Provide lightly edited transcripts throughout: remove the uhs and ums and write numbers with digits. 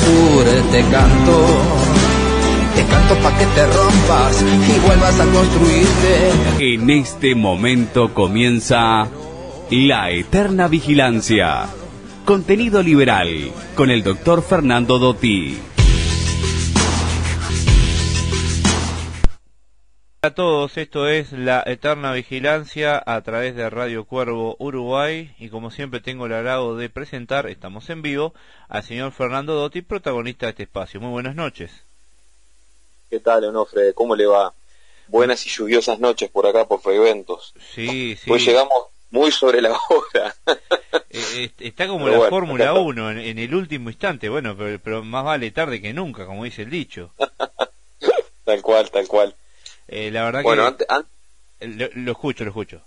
sur te canto pa' que te rompas y vuelvas a construirte. En este momento comienza La Eterna Vigilancia, contenido liberal con el doctor Fernando Dotti. Hola a todos, esto es La Eterna Vigilancia a través de Radio Cuervo Uruguay y como siempre tengo el agrado de presentar, estamos en vivo, al señor Fernando Dotti, protagonista de este espacio. Muy buenas noches. ¿Qué tal, Onofre? ¿Cómo le va? Buenas y lluviosas noches por acá, por Freventos. Sí. Hoy llegamos muy sobre la hora. Está como pero la bueno, Fórmula 1 en el último instante, bueno, pero más vale tarde que nunca, como dice el dicho. Tal cual. La verdad bueno, que... Lo escucho.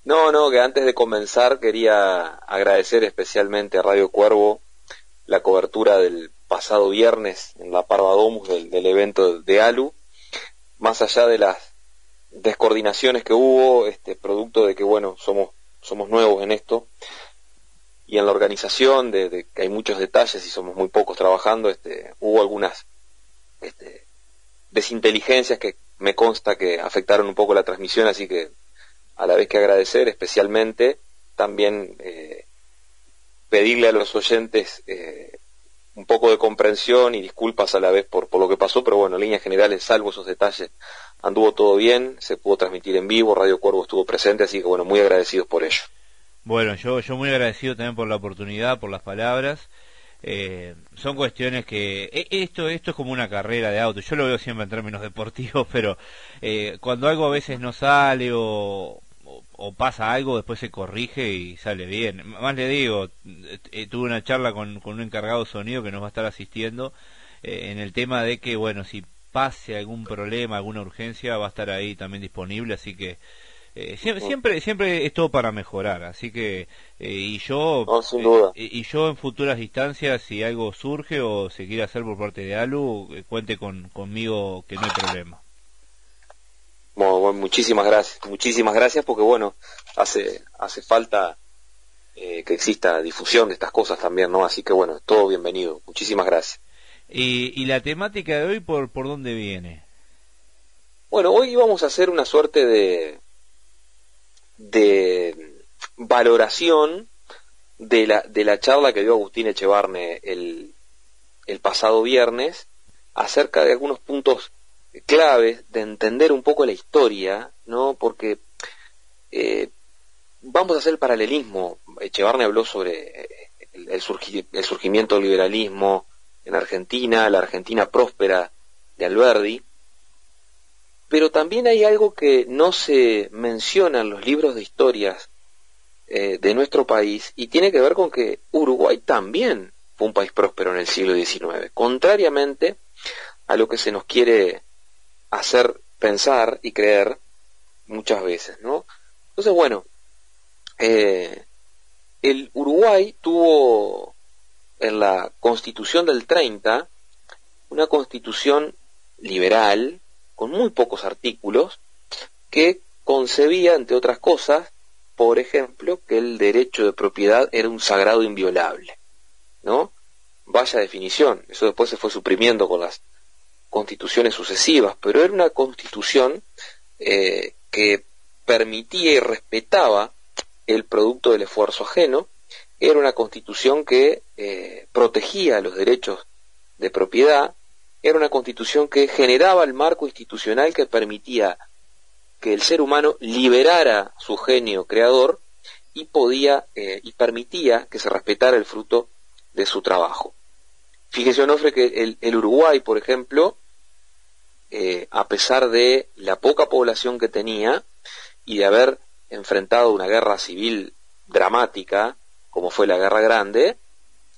No, que antes de comenzar quería agradecer especialmente a Radio Cuervo la cobertura del pasado viernes en la Parva Domus del evento de ALU, más allá de las descoordinaciones que hubo, producto de que, bueno, somos nuevos en esto, y en la organización, de que hay muchos detalles y somos muy pocos trabajando, hubo algunas desinteligencias que me consta que afectaron un poco la transmisión, así que a la vez que agradecer, especialmente también pedirle a los oyentes un poco de comprensión y disculpas a la vez por lo que pasó, pero bueno, en líneas generales, salvo esos detalles, anduvo todo bien, se pudo transmitir en vivo, Radio Cuervo estuvo presente, así que bueno, muy agradecidos por ello. Bueno, yo muy agradecido también por la oportunidad, por las palabras. Son cuestiones que esto es como una carrera de auto. Yo lo veo siempre en términos deportivos, pero cuando algo a veces no sale o pasa algo, después se corrige y sale bien. Más le digo, tuve una charla con un encargado de sonido que nos va a estar asistiendo en el tema de que, bueno, si pase algún problema, alguna urgencia, va a estar ahí también disponible, así que siempre es todo para mejorar, así que y yo sin duda. Y yo en futuras instancias, si algo surge o se quiere hacer por parte de ALU, cuente conmigo, que no hay problema. Bueno, muchísimas gracias porque bueno, hace falta que exista difusión de estas cosas también, ¿no? Así que bueno, todo bienvenido, muchísimas gracias. Y la temática de hoy, ¿por dónde viene? Bueno, hoy vamos a hacer una suerte de valoración de la charla que dio Agustín Echevarne el pasado viernes acerca de algunos puntos claves de entender un poco la historia, ¿no? Porque vamos a hacer el paralelismo. Echevarne habló sobre el surgimiento del liberalismo en Argentina, la Argentina próspera de Alberdi, pero también hay algo que no se menciona en los libros de historias de nuestro país y tiene que ver con que Uruguay también fue un país próspero en el siglo XIX, contrariamente a lo que se nos quiere hacer pensar y creer muchas veces, ¿no? Entonces, bueno, el Uruguay tuvo en la Constitución del 30 una constitución liberal con muy pocos artículos que concebía, entre otras cosas, por ejemplo, que el derecho de propiedad era un sagrado inviolable, ¿no? Vaya definición, eso después se fue suprimiendo con las constituciones sucesivas, pero era una constitución que permitía y respetaba el producto del esfuerzo ajeno, era una constitución que protegía los derechos de propiedad, era una constitución que generaba el marco institucional que permitía que el ser humano liberara su genio creador y permitía que se respetara el fruto de su trabajo. Fíjese, Onofre, que el Uruguay, por ejemplo, a pesar de la poca población que tenía y de haber enfrentado una guerra civil dramática, como fue la Guerra Grande,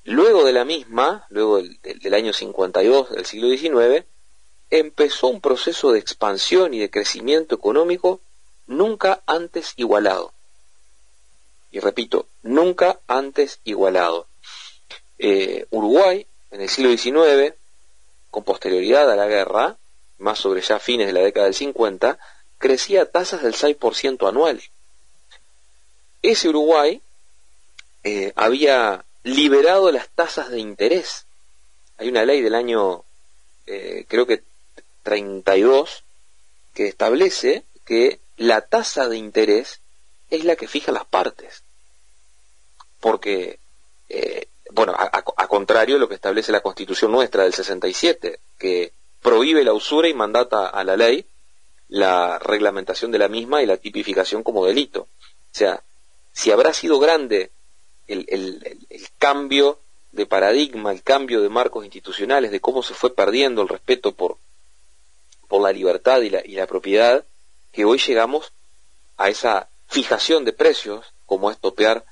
luego de la misma, luego del año 52 del siglo XIX, empezó un proceso de expansión y de crecimiento económico nunca antes igualado. Y repito, nunca antes igualado. Uruguay, en el siglo XIX, con posterioridad a la guerra, más sobre ya fines de la década del 50, crecía a tasas del 6% anual. Ese Uruguay había liberado las tasas de interés hay una ley del año, creo que 32, que establece que la tasa de interés es la que fija las partes. Porque, bueno, a contrario de lo que establece la Constitución nuestra del 67, que prohíbe la usura y mandata a la ley la reglamentación de la misma y la tipificación como delito. O sea, si habrá sido grande el cambio de paradigma, el cambio de marcos institucionales, de cómo se fue perdiendo el respeto por la libertad y la propiedad, que hoy llegamos a esa fijación de precios como es topear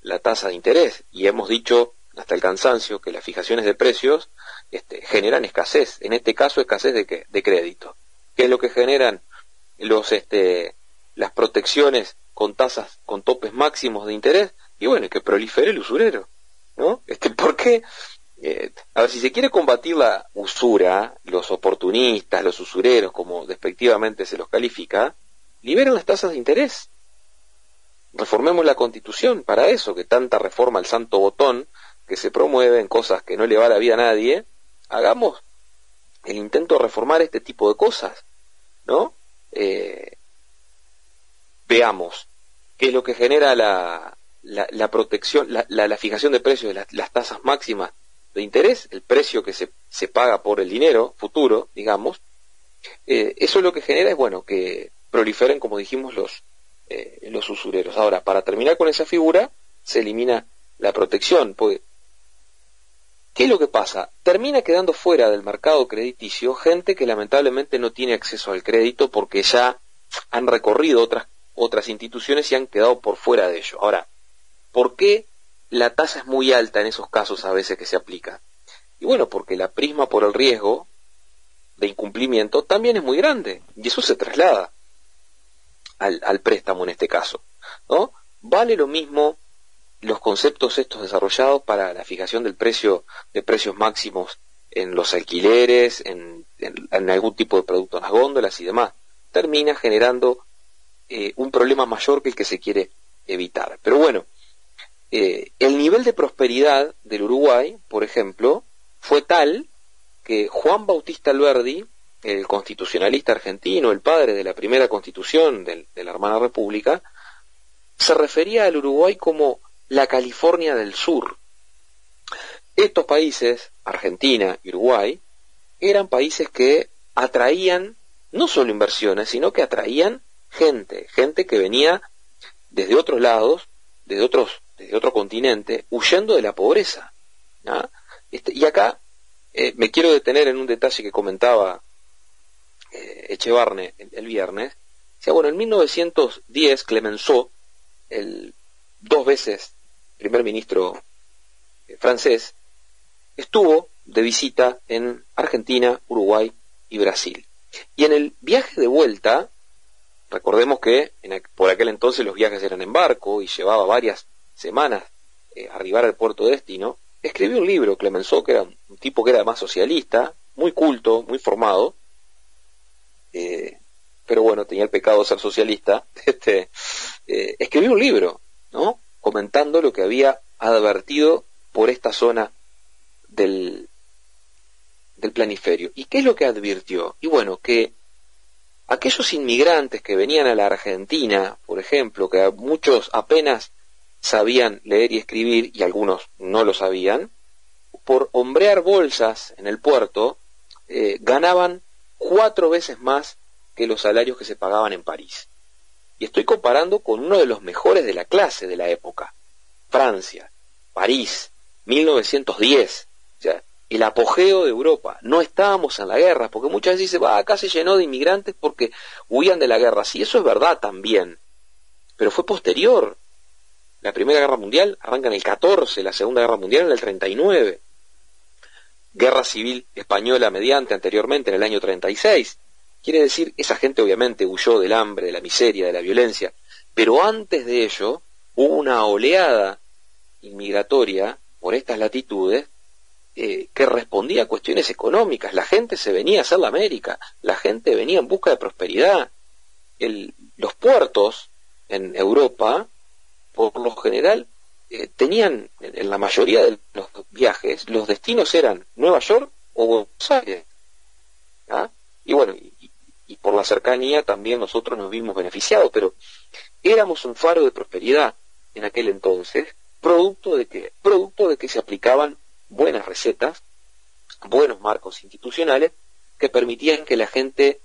la tasa de interés. Y hemos dicho hasta el cansancio que las fijaciones de precios generan escasez, en este caso escasez de crédito. ¿Qué es lo que generan las protecciones con tasas, con topes máximos de interés? Y bueno, que prolifere el usurero, ¿no? ¿Por qué? A ver, si se quiere combatir la usura, los oportunistas, los usureros, como despectivamente se los califica, liberen las tasas de interés. Reformemos la Constitución para eso, que tanta reforma al santo botón que se promueve en cosas que no le va la vida a nadie. Hagamos el intento de reformar este tipo de cosas, ¿no? Veamos qué es lo que genera la protección, la fijación de precios de las tasas máximas de interés, el precio que se paga por el dinero futuro, digamos. Eso lo que genera es, bueno, que proliferen, como dijimos, los usureros. Ahora, para terminar con esa figura, se elimina la protección, porque ¿qué es lo que pasa? Termina quedando fuera del mercado crediticio gente que lamentablemente no tiene acceso al crédito porque ya han recorrido otras instituciones y han quedado por fuera de ello. Ahora, ¿por qué la tasa es muy alta en esos casos a veces que se aplica? Y bueno, porque la prisma por el riesgo de incumplimiento también es muy grande, y eso se traslada al préstamo en este caso, ¿no? Vale lo mismo los conceptos estos desarrollados para la fijación del precio, de precios máximos en los alquileres, en algún tipo de producto en las góndolas y demás. Termina generando un problema mayor que el que se quiere evitar. Pero bueno, el nivel de prosperidad del Uruguay, por ejemplo, fue tal que Juan Bautista Alberdi, el constitucionalista argentino, el padre de la primera constitución de la hermana república, se refería al Uruguay como la California del Sur. Estos países, Argentina y Uruguay, eran países que atraían no solo inversiones, sino que atraían gente que venía desde otros lados, desde otro continente, huyendo de la pobreza, ¿no? Y acá me quiero detener en un detalle que comentaba Echevarne el viernes. O sea, bueno, en 1910 Clemenceau, el 2 veces primer ministro francés, estuvo de visita en Argentina, Uruguay y Brasil. Y en el viaje de vuelta, recordemos que por aquel entonces los viajes eran en barco y llevaba varias semanas arribar al puerto de destino, escribió un libro, Clemenceau, que era un tipo que era más socialista, muy culto, muy formado, pero bueno, tenía el pecado de ser socialista. Escribió un libro, ¿no?, comentando lo que había advertido por esta zona del planiferio. ¿Y qué es lo que advirtió? Y bueno, que aquellos inmigrantes que venían a la Argentina, por ejemplo, que muchos apenas sabían leer y escribir, y algunos no lo sabían, por hombrear bolsas en el puerto, ganaban 4 veces más que los salarios que se pagaban en París. Y estoy comparando con uno de los mejores de la clase de la época, Francia, París, 1910, o sea, el apogeo de Europa. No estábamos en la guerra, porque muchas veces dicen, acá se llenó de inmigrantes porque huían de la guerra. Sí, eso es verdad también, pero fue posterior. La Primera Guerra Mundial arranca en el 14, la Segunda Guerra Mundial en el 39. Guerra Civil Española mediante anteriormente en el año 36. Quiere decir, esa gente obviamente huyó del hambre, de la miseria, de la violencia, pero antes de ello hubo una oleada inmigratoria por estas latitudes que respondía a cuestiones económicas. La gente se venía a hacer la América, la gente venía en busca de prosperidad. Los puertos en Europa, por lo general, tenían, en la mayoría de los viajes, los destinos eran Nueva York o Buenos Aires. ¿Ah? Y bueno, y por la cercanía también nosotros nos vimos beneficiados, pero éramos un faro de prosperidad en aquel entonces, producto de que se aplicaban buenas recetas, buenos marcos institucionales que permitían que la gente,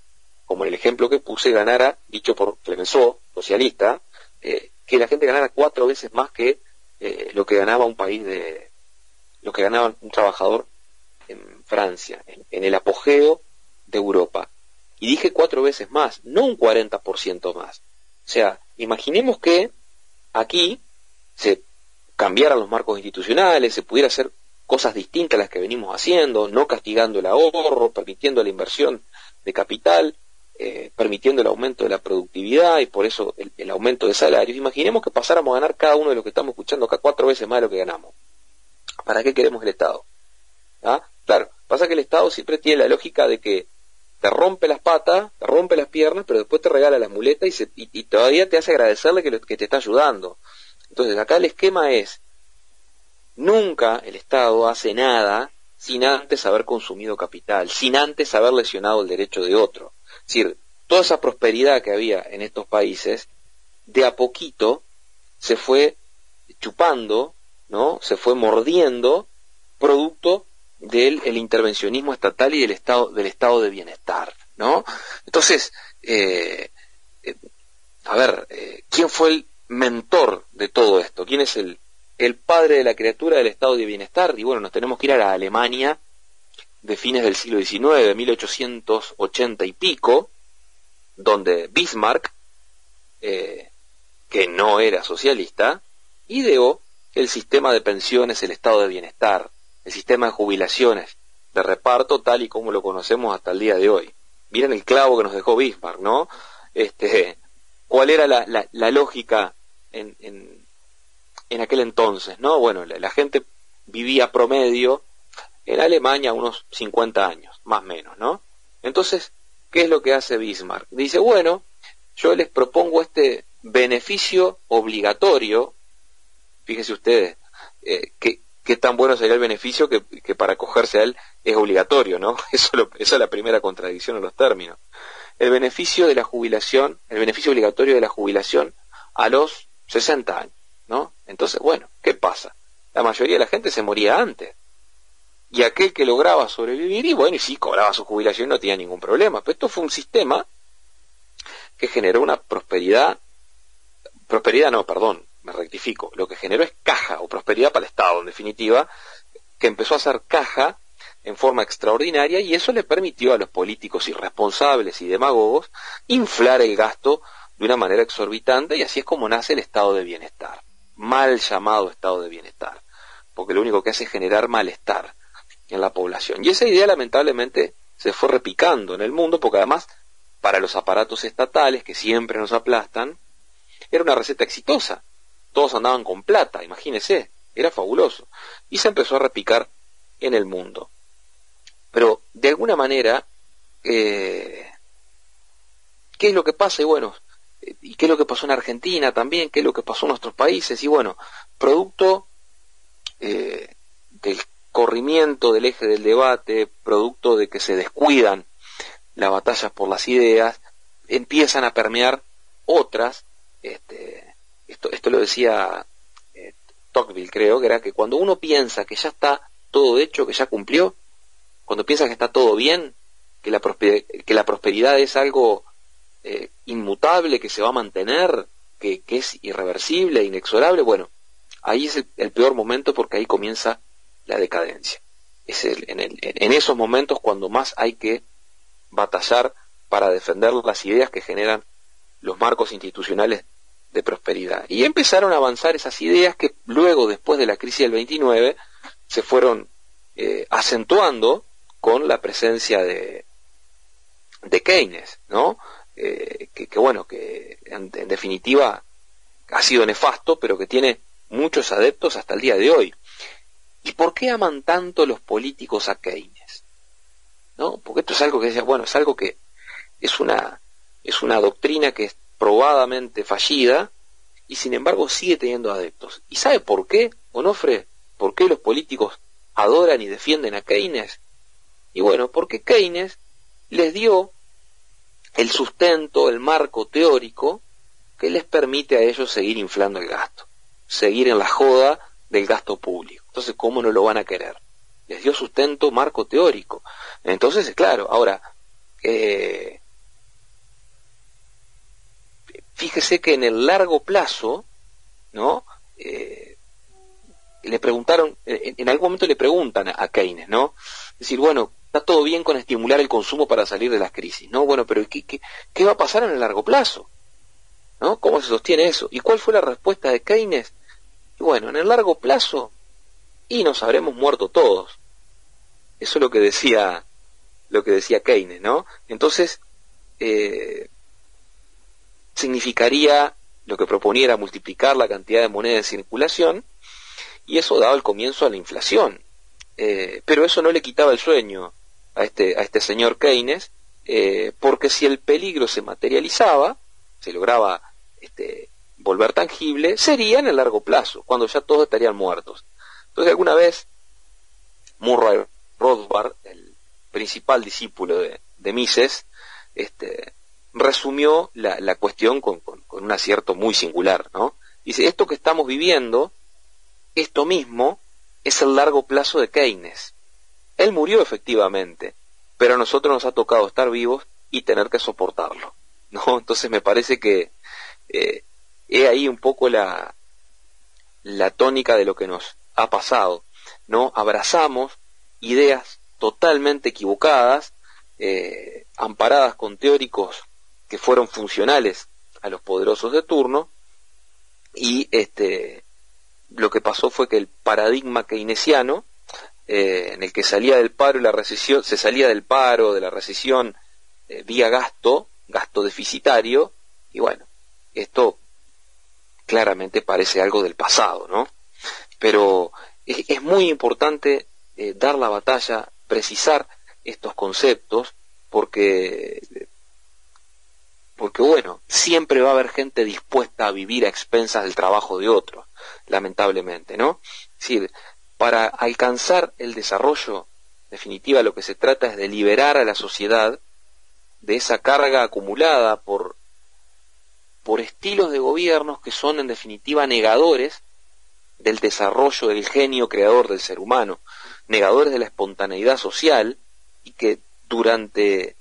como en el ejemplo que puse, ganara, dicho por Clemenceau, socialista, que la gente ganara 4 veces más que lo que ganaba lo que ganaba un trabajador en Francia, en el apogeo de Europa. Y dije 4 veces más, no un 40% más. O sea, imaginemos que aquí se cambiaran los marcos institucionales, se pudiera hacer cosas distintas a las que venimos haciendo, no castigando el ahorro, permitiendo la inversión de capital, permitiendo el aumento de la productividad y por eso el aumento de salarios. Imaginemos que pasáramos a ganar cada uno de los que estamos escuchando acá 4 veces más de lo que ganamos. ¿Para qué queremos el Estado? ¿Ah? Claro, pasa que el Estado siempre tiene la lógica de que te rompe las patas, te rompe las piernas, pero después te regala las muletas y todavía te hace agradecerle que te está ayudando. Entonces acá el esquema es, nunca el Estado hace nada sin antes haber consumido capital, sin antes haber lesionado el derecho de otro. Es decir, toda esa prosperidad que había en estos países, de a poquito se fue chupando, ¿no? Se fue mordiendo, producto del intervencionismo estatal y del estado de bienestar, ¿no? Entonces, ¿quién fue el mentor de todo esto? ¿Quién es el padre de la criatura del estado de bienestar? Y bueno, nos tenemos que ir a la Alemania de fines del siglo XIX, 1880 y pico, donde Bismarck, que no era socialista, ideó el sistema de pensiones, el estado de bienestar, el sistema de jubilaciones, de reparto tal y como lo conocemos hasta el día de hoy. Miren el clavo que nos dejó Bismarck, ¿no? ¿Cuál era la lógica en aquel entonces, ¿no? Bueno, la gente vivía promedio en Alemania unos 50 años, más o menos, ¿no? Entonces, ¿qué es lo que hace Bismarck? Dice, bueno, yo les propongo este beneficio obligatorio, fíjense ustedes, qué tan bueno sería el beneficio que para acogerse a él es obligatorio, ¿no? Esa es la primera contradicción en los términos. El beneficio de la jubilación, el beneficio obligatorio de la jubilación a los 60 años, ¿no? Entonces, bueno, ¿qué pasa? La mayoría de la gente se moría antes. Y aquel que lograba sobrevivir, y bueno, y sí, cobraba su jubilación, no tenía ningún problema. Pero esto fue un sistema que generó una prosperidad no, perdón, me rectifico, lo que generó es caja o prosperidad para el Estado, en definitiva, que empezó a hacer caja en forma extraordinaria y eso le permitió a los políticos irresponsables y demagogos inflar el gasto de una manera exorbitante y así es como nace el estado de bienestar, mal llamado estado de bienestar, porque lo único que hace es generar malestar en la población. Y esa idea lamentablemente se fue replicando en el mundo porque además para los aparatos estatales que siempre nos aplastan, era una receta exitosa. Todos andaban con plata, imagínese, era fabuloso. Y se empezó a replicar en el mundo. Pero, de alguna manera, ¿qué es lo que pasa? Y bueno, ¿y qué es lo que pasó en Argentina también? ¿Qué es lo que pasó en nuestros países? Y bueno, producto del corrimiento del eje del debate, producto de que se descuidan las batallas por las ideas, empiezan a permear otras, esto lo decía Tocqueville, creo, que era que cuando uno piensa que ya está todo hecho, que ya cumplió, cuando piensa que está todo bien, que la prosperidad es algo inmutable, que se va a mantener, que es irreversible, inexorable, bueno, ahí es el peor momento porque ahí comienza la decadencia. Es en esos momentos cuando más hay que batallar para defender las ideas que generan los marcos institucionales de prosperidad. Y empezaron a avanzar esas ideas que luego, después de la crisis del 29, se fueron acentuando con la presencia de Keynes, ¿no? Que en definitiva ha sido nefasto, pero que tiene muchos adeptos hasta el día de hoy. ¿Y por qué aman tanto los políticos a Keynes? ¿No? Porque esto es algo que es algo que es una doctrina que es probadamente fallida y sin embargo sigue teniendo adeptos. ¿Y sabe por qué, Onofre? ¿Por qué los políticos adoran y defienden a Keynes? Y bueno, porque Keynes les dio el sustento, el marco teórico que les permite a ellos seguir inflando el gasto, seguir en la joda del gasto público. Entonces, ¿cómo no lo van a querer? Les dio sustento, marco teórico. Entonces, claro, ahora, fíjese que en el largo plazo, ¿no? Le preguntaron, en algún momento le preguntan a Keynes, ¿no? Es decir, bueno, está todo bien con estimular el consumo para salir de las crisis, ¿no? Bueno, pero ¿qué va a pasar en el largo plazo? ¿No? ¿Cómo se sostiene eso? ¿Y cuál fue la respuesta de Keynes? Y bueno, en el largo plazo, y nos habremos muerto todos. Eso es lo que decía Keynes, ¿no? Entonces, significaría, lo que proponía era multiplicar la cantidad de moneda en circulación, y eso daba el comienzo a la inflación. Pero eso no le quitaba el sueño a este señor Keynes, porque si el peligro se materializaba, se lograba volver tangible, sería en el largo plazo, cuando ya todos estarían muertos. Entonces alguna vez Murray Rothbard, el principal discípulo de Mises, resumió la cuestión con un acierto muy singular, ¿no? Dice, esto que estamos viviendo, esto mismo, es el largo plazo de Keynes. Él murió efectivamente, pero a nosotros nos ha tocado estar vivos y tener que soportarlo, ¿no? Entonces me parece que he ahí un poco la tónica de lo que nos ha pasado, ¿no? Abrazamos ideas totalmente equivocadas, amparadas con teóricos que fueron funcionales a los poderosos de turno, y lo que pasó fue que el paradigma keynesiano, en el que salía del paro y la recesión, se salía del paro, de la recesión, vía gasto deficitario, y bueno, esto claramente parece algo del pasado, ¿no? Pero es muy importante dar la batalla, precisar estos conceptos, porque bueno, siempre va a haber gente dispuesta a vivir a expensas del trabajo de otros, lamentablemente, ¿no? Es decir, para alcanzar el desarrollo, en definitiva, lo que se trata es de liberar a la sociedad de esa carga acumulada por estilos de gobiernos que son, en definitiva, negadores del desarrollo del genio creador del ser humano, negadores de la espontaneidad social, y que durante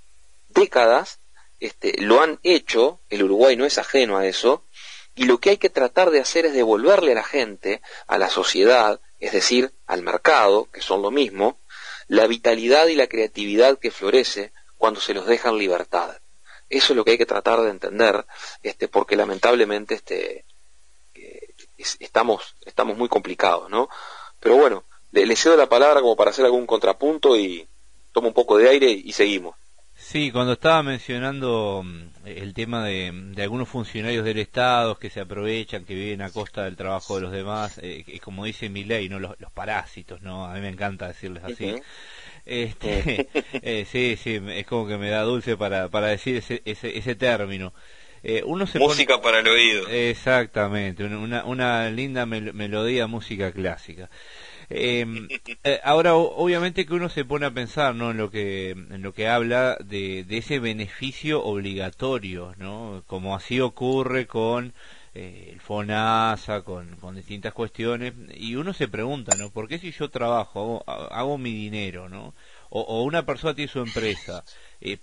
décadas lo han hecho. El Uruguay no es ajeno a eso, y lo que hay que tratar de hacer es devolverle a la gente, a la sociedad, es decir, al mercado, que son lo mismo, la vitalidad y la creatividad que florece cuando se los deja en libertad. Eso es lo que hay que tratar de entender, porque lamentablemente estamos muy complicados, ¿no? Pero bueno, le cedo la palabra como para hacer algún contrapunto y tomo un poco de aire y seguimos. Sí, cuando estaba mencionando el tema de algunos funcionarios del Estado que se aprovechan, que viven a costa del trabajo de los demás, como dice Milei, ¿no? Los parásitos, ¿no? A mí me encanta decirles así. Uh-huh. Sí, es como que me da dulce para decir ese término. Música para el oído. Exactamente, una linda melodía, música clásica. Ahora, obviamente que uno se pone a pensar, ¿no? en lo que habla de ese beneficio obligatorio, ¿no? Como así ocurre con el FONASA, con distintas cuestiones, y uno se pregunta, ¿no? ¿Por qué si yo trabajo, hago mi dinero, ¿no? O una persona tiene su empresa,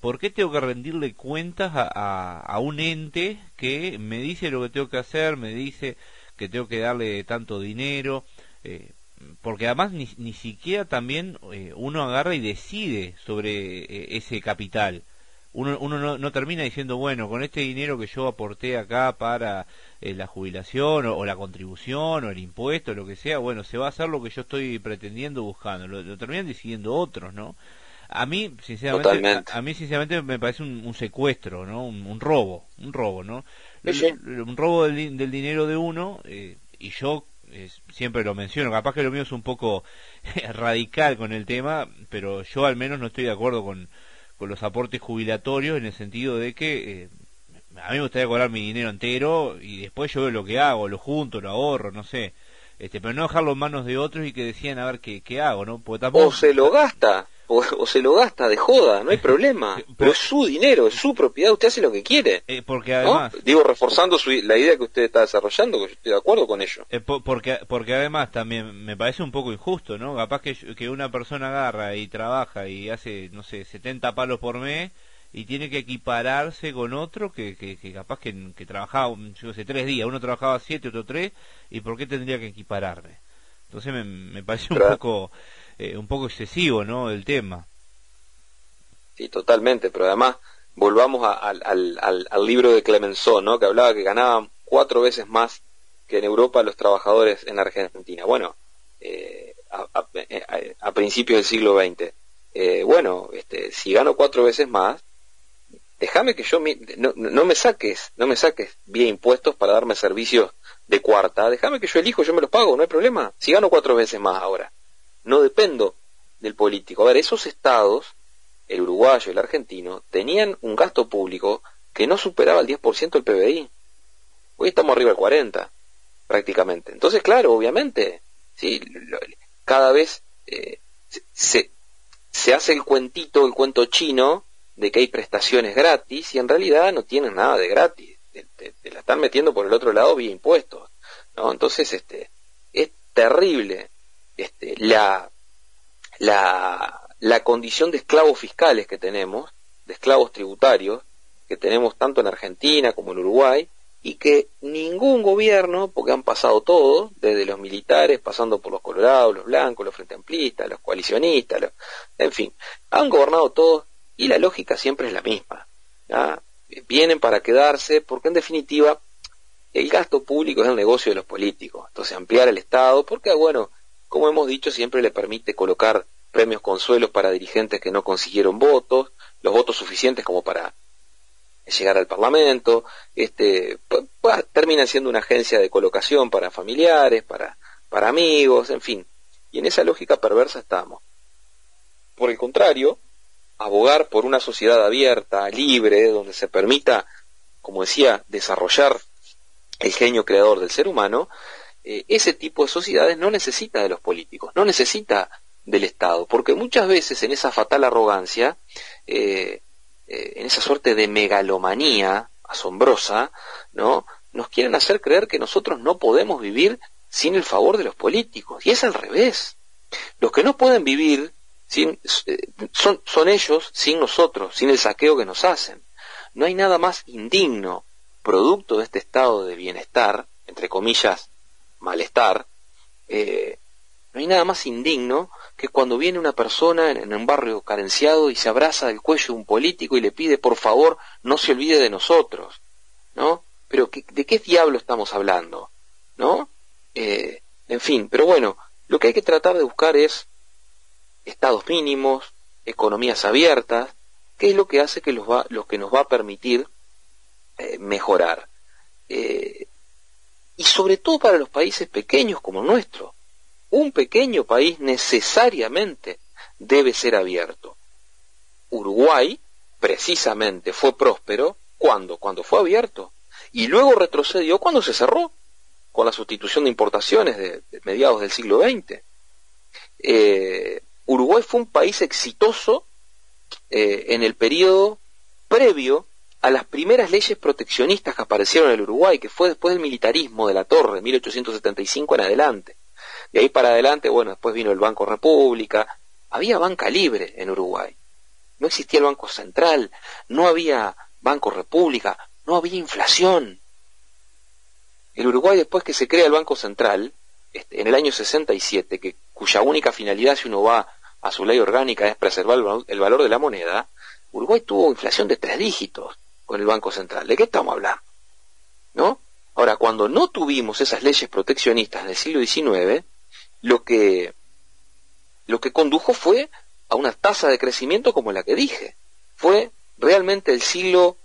¿por qué tengo que rendirle cuentas a un ente que me dice lo que tengo que hacer, me dice que tengo que darle tanto dinero? Porque además ni siquiera también uno agarra y decide sobre ese capital. Uno no termina diciendo, bueno, con este dinero que yo aporté acá para la jubilación o la contribución o el impuesto, lo que sea, bueno, se va a hacer lo que yo estoy pretendiendo, buscando. Lo terminan decidiendo otros, ¿no? A mí, sinceramente, me parece un secuestro, ¿no? Un robo, ¿no? Sí. Un robo del dinero de uno, y yo siempre lo menciono, capaz que lo mío es un poco radical con el tema, pero yo al menos no estoy de acuerdo con los aportes jubilatorios, en el sentido de que a mí me gustaría cobrar mi dinero entero y después yo veo lo que hago, lo junto, lo ahorro, no sé, pero no dejarlo en manos de otros y que decían a ver qué hago, ¿no? Porque tampoco... O se lo gasta, o se lo gasta de joda, no hay problema, pero es su dinero, es su propiedad, usted hace lo que quiere, porque además... ¿no? Digo, reforzando la idea que usted está desarrollando, que yo estoy de acuerdo con ello. Porque además también me parece un poco injusto, ¿no? Capaz que una persona agarra y trabaja y hace, no sé, 70 palos por mes y tiene que equipararse con otro que capaz que trabajaba, yo sé, 3 días, uno trabajaba 7, otro 3, y ¿por qué tendría que equipararme? Entonces me parece un poco excesivo, ¿no? El tema. Sí, totalmente, pero además volvamos al libro de Clemenceau, ¿no? Que hablaba que ganaban 4 veces más que en Europa los trabajadores en Argentina. Bueno, a principios del siglo XX. Si gano 4 veces más, déjame que yo no me saques vía impuestos para darme servicios de cuarta, déjame que yo elijo, yo me los pago, no hay problema. Si gano 4 veces más ahora, no dependo del político. A ver, esos estados, el uruguayo y el argentino, tenían un gasto público que no superaba el 10% del PBI. Hoy estamos arriba del 40%, prácticamente. Entonces, claro, obviamente, sí, cada vez se hace el cuento chino de que hay prestaciones gratis y en realidad no tienen nada de gratis, te la están metiendo por el otro lado vía impuestos, ¿no? Entonces es terrible la condición de esclavos fiscales que tenemos, de esclavos tributarios que tenemos tanto en Argentina como en Uruguay, y que ningún gobierno, porque han pasado todos, desde los militares, pasando por los colorados, los blancos, los frente amplistas, los coalicionistas, en fin, han gobernado todos. Y la lógica siempre es la misma, ¿ya? Vienen para quedarse, porque en definitiva el gasto público es el negocio de los políticos. Entonces ampliar el Estado, porque bueno, como hemos dicho, siempre le permite colocar premios consuelos para dirigentes que no consiguieron votos, los votos suficientes como para llegar al Parlamento, terminan siendo una agencia de colocación para familiares, para amigos, en fin. Y en esa lógica perversa estamos. Por el contrario, abogar por una sociedad abierta, libre, donde se permita, como decía, desarrollar el genio creador del ser humano, ese tipo de sociedades no necesita de los políticos, no necesita del Estado, porque muchas veces en esa fatal arrogancia, en esa suerte de megalomanía asombrosa, ¿no?, nos quieren hacer creer que nosotros no podemos vivir sin el favor de los políticos, y es al revés. Los que no pueden vivir son ellos sin nosotros, sin el saqueo que nos hacen. No hay nada más indigno, producto de este estado de bienestar, entre comillas, malestar, no hay nada más indigno que cuando viene una persona en un barrio carenciado y se abraza del cuello de un político y le pide por favor no se olvide de nosotros, ¿no? Pero ¿de qué diablo estamos hablando? ¿No? En fin, pero bueno, lo que hay que tratar de buscar es estados mínimos, economías abiertas, que es lo que hace que lo que nos va a permitir mejorar. Y sobre todo para los países pequeños como el nuestro. Un pequeño país necesariamente debe ser abierto. Uruguay, precisamente, fue próspero cuando fue abierto. Y luego retrocedió cuando se cerró, con la sustitución de importaciones de mediados del siglo XX. Uruguay fue un país exitoso en el periodo previo a las primeras leyes proteccionistas que aparecieron en el Uruguay, que fue después del militarismo de la Torre, 1875 en adelante. De ahí para adelante, bueno, después vino el Banco República. Había banca libre en Uruguay. No existía el Banco Central, no había Banco República, no había inflación. El Uruguay, después que se crea el Banco Central, en el año 67, cuya única finalidad, si uno va a su ley orgánica, es preservar el valor de la moneda, Uruguay tuvo inflación de 3 dígitos con el Banco Central. ¿De qué estamos hablando? ¿No? Ahora, cuando no tuvimos esas leyes proteccionistas del siglo XIX, lo que condujo fue a una tasa de crecimiento como la que dije. Fue realmente el siglo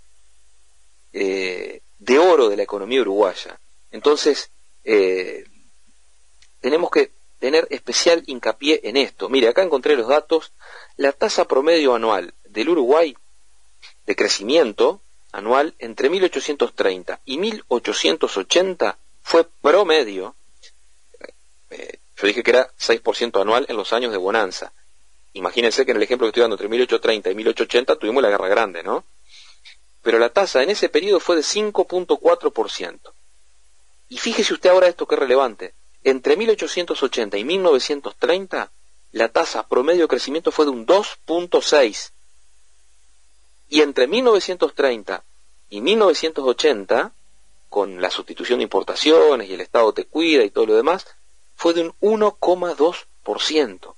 de oro de la economía uruguaya. Entonces, tenemos que tener especial hincapié en esto. Mire, acá encontré los datos. La tasa promedio anual del Uruguay de crecimiento anual entre 1830 y 1880 fue promedio, yo dije que era 6% anual en los años de bonanza. Imagínense que en el ejemplo que estoy dando, entre 1830 y 1880 tuvimos la Guerra Grande, ¿no? Pero la tasa en ese periodo fue de 5.4%. Y fíjese usted ahora esto que es relevante. Entre 1880 y 1930, la tasa promedio de crecimiento fue de un 2.6%. Y entre 1930 y 1980, con la sustitución de importaciones y el Estado te cuida y todo lo demás, fue de un 1,2%.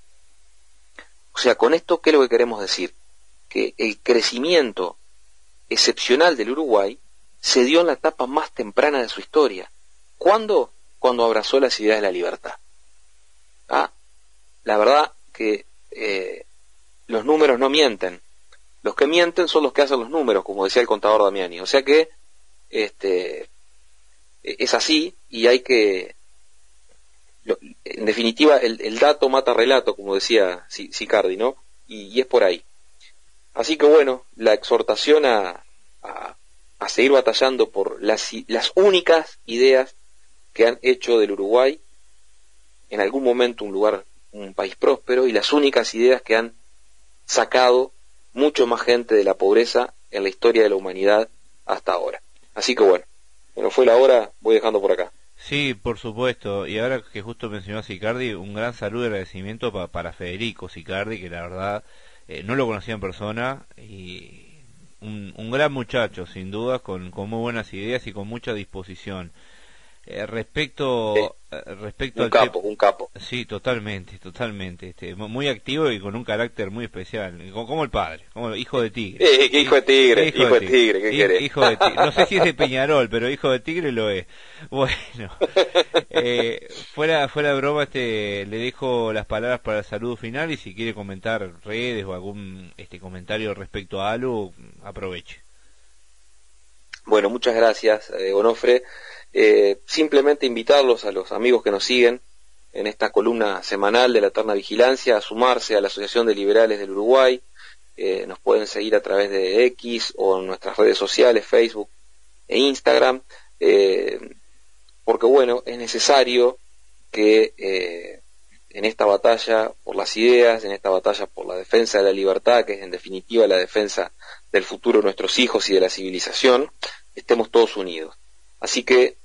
O sea, con esto, ¿qué es lo que queremos decir? Que el crecimiento excepcional del Uruguay se dio en la etapa más temprana de su historia. ¿Cuándo? Cuando abrazó las ideas de la libertad. La verdad que los números no mienten. Los que mienten son los que hacen los números, como decía el contador Damiani. O sea que es así y hay que... en definitiva, el dato mata relato, como decía Sicardi, ¿no? Y es por ahí. Así que bueno, la exhortación a seguir batallando por las únicas ideas que han hecho del Uruguay en algún momento un país próspero, y las únicas ideas que han sacado mucho más gente de la pobreza en la historia de la humanidad hasta ahora. Así que bueno, fue la hora, voy dejando por acá. Sí, por supuesto, y ahora que justo mencionó a Sicardi, un gran saludo y agradecimiento para Federico Sicardi, que la verdad no lo conocía en persona, y un gran muchacho, sin duda, con muy buenas ideas y con mucha disposición. Respecto un capo. Sí, totalmente, muy activo y con un carácter muy especial, como el padre, como hijo de tigre. Hijo de tigre, ¿qué querés? Hijo de tigre, no sé si es de Peñarol, pero hijo de tigre lo es. Bueno, fuera de broma, le dejo las palabras para el saludo final, y si quiere comentar redes o algún comentario respecto a algo, aproveche. Bueno, muchas gracias, Onofre. Simplemente invitarlos a los amigos que nos siguen en esta columna semanal de la Eterna Vigilancia a sumarse a la Asociación de Liberales del Uruguay. Nos pueden seguir a través de X o en nuestras redes sociales, Facebook e Instagram, porque bueno, es necesario que en esta batalla por las ideas, en esta batalla por la defensa de la libertad, que es en definitiva la defensa del futuro de nuestros hijos y de la civilización, estemos todos unidos. Así que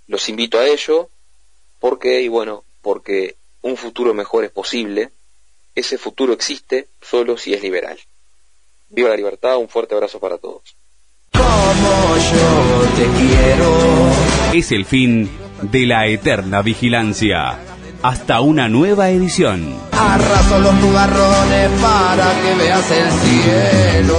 los invito a ello, porque un futuro mejor es posible. Ese futuro existe solo si es liberal. Viva la libertad, un fuerte abrazo para todos. Como yo te quiero. Es el fin de la Eterna Vigilancia. Hasta una nueva edición. Arraso los nubarrones para que veas el cielo.